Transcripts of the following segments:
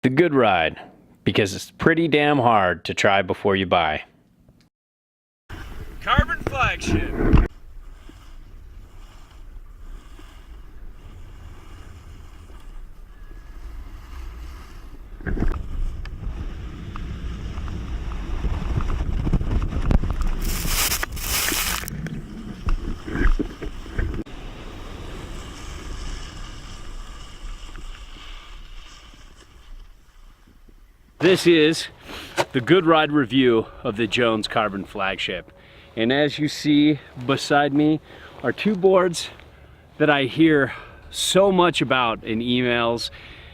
the good ride, because it's pretty damn hard to try before you buy. Carbon Flagship. This is the good ride review of the Jones Carbon Flagship. And as you see beside me are two boards that I hear so much about in emails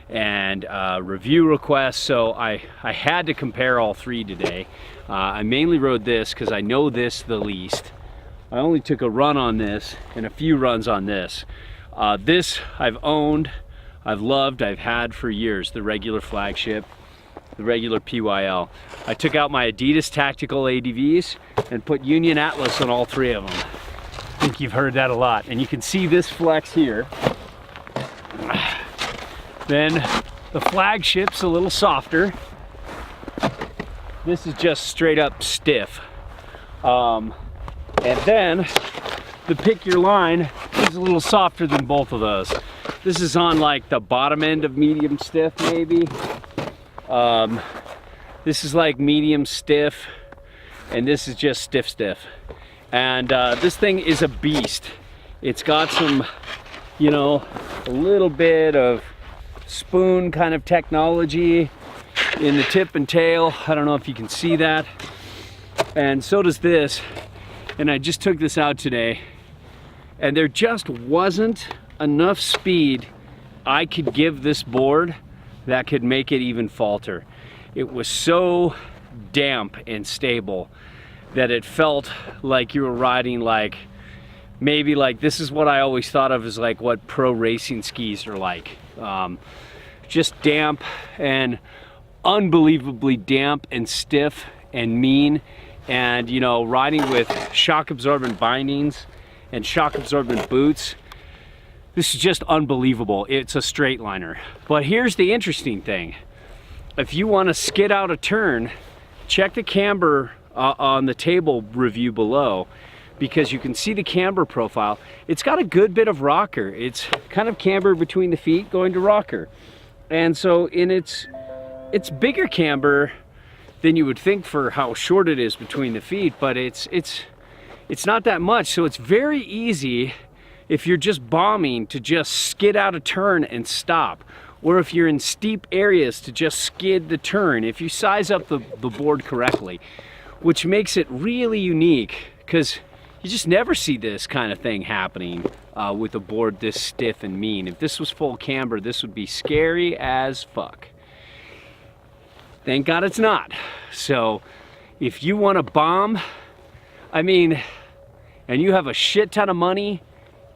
and review requests. So I had to compare all three today. I mainly rode this because I know this the least. I only took a run on this and a few runs on this. This I've owned, I've loved, I've had for years, the regular Flagship, the regular PYL. I took out my Adidas tactical ADVs and put Union Atlas on all three of them. I think you've heard that a lot. And you can see this flex here. Then the Flagship's a little softer. This is just straight up stiff. And then the pick your line is a little softer than both of those. This is on like the bottom end of medium stiff maybe. This is like medium stiff, and this is just stiff. And this thing is a beast. It's got some, you know, a little bit of spoon kind of technology in the tip and tail. I don't know if you can see that. And so does this. And I just took this out today, and there just wasn't enough speed I could give this board that could make it even falter. It was so damp and stable that it felt like you were riding like, maybe like, this is what I always thought of as like what pro racing skis are like. Just damp and unbelievably damp and stiff and mean. And you know, riding with shock absorbent bindings and shock absorbent boots, this is just unbelievable. It's a straight liner. But here's the interesting thing. If you want to skid out a turn, check the camber on the table review below, because you can see the camber profile. It's got a good bit of rocker. It's kind of camber between the feet going to rocker. And so in it's bigger camber than you would think for how short it is between the feet, but it's not that much. So it's very easy if you're just bombing to just skid out a turn and stop, or if you're in steep areas to just skid the turn, if you size up the board correctly, which makes it really unique, because you just never see this kind of thing happening with a board this stiff and mean. If this was full camber, this would be scary as fuck. Thank God it's not. So if you want to bomb, I mean, and you have a shit ton of money,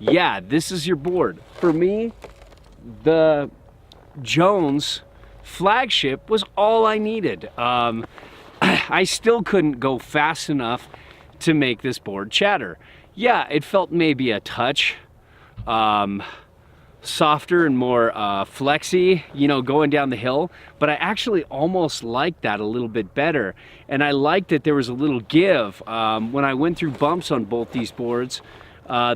yeah, this is your board. For me, the Jones Flagship was all I needed. I still couldn't go fast enough to make this board chatter. Yeah, it felt maybe a touch softer and more flexy, you know, going down the hill, but I actually almost liked that a little bit better. And I liked that there was a little give. When I went through bumps on both these boards,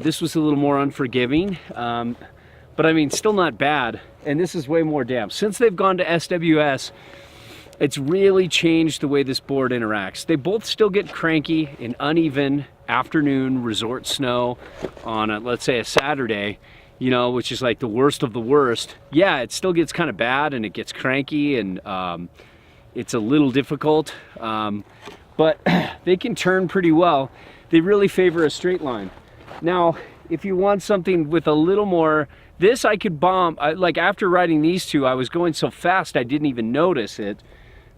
this was a little more unforgiving, but I mean, still not bad. And this is way more damp. Since they've gone to SWS, it's really changed the way this board interacts. They both still get cranky in uneven afternoon resort snow on a, let's say a Saturday, you know, which is like the worst of the worst. Yeah, it still gets kind of bad and it gets cranky and it's a little difficult, but they can turn pretty well. They really favor a straight line. Now, if you want something with a little more, this I could bomb. Like after riding these two, I was going so fast I didn't even notice it,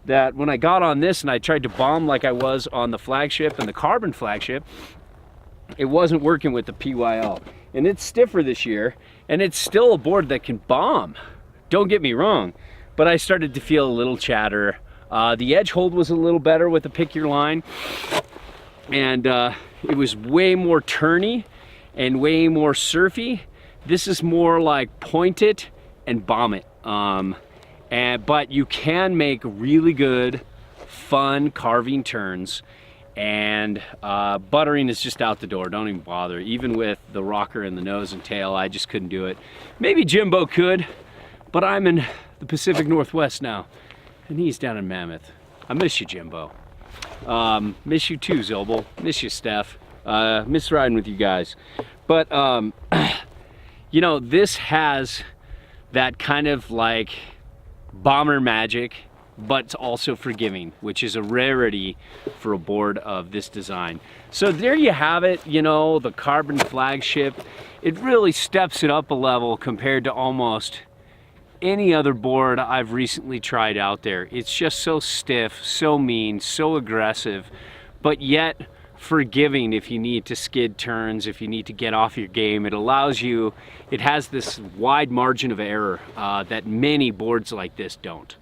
that when I got on this and I tried to bomb like I was on the Flagship and the Carbon Flagship, it wasn't working with the PYL. And it's stiffer this year, and it's still a board that can bomb. Don't get me wrong, but I started to feel a little chatter. The edge hold was a little better with the pick your line, and it was way more turny and way more surfy. This is more like point it and bomb it. but you can make really good, fun carving turns. And buttering is just out the door. Don't even bother. Even with the rocker and the nose and tail, I just couldn't do it. Maybe Jimbo could, but I'm in the Pacific Northwest now, and he's down in Mammoth. I miss you, Jimbo. Miss you too, Zobel. Miss you, Steph. Miss riding with you guys. But you know, this has that kind of like bomber magic, but it's also forgiving, which is a rarity for a board of this design. So there you have it, you know, the carbon Flagship. It really steps it up a level compared to almost any other board I've recently tried out there. It's just so stiff, so mean, so aggressive, but yet forgiving if you need to skid turns, if you need to get off your game. It allows you, it has this wide margin of error that many boards like this don't.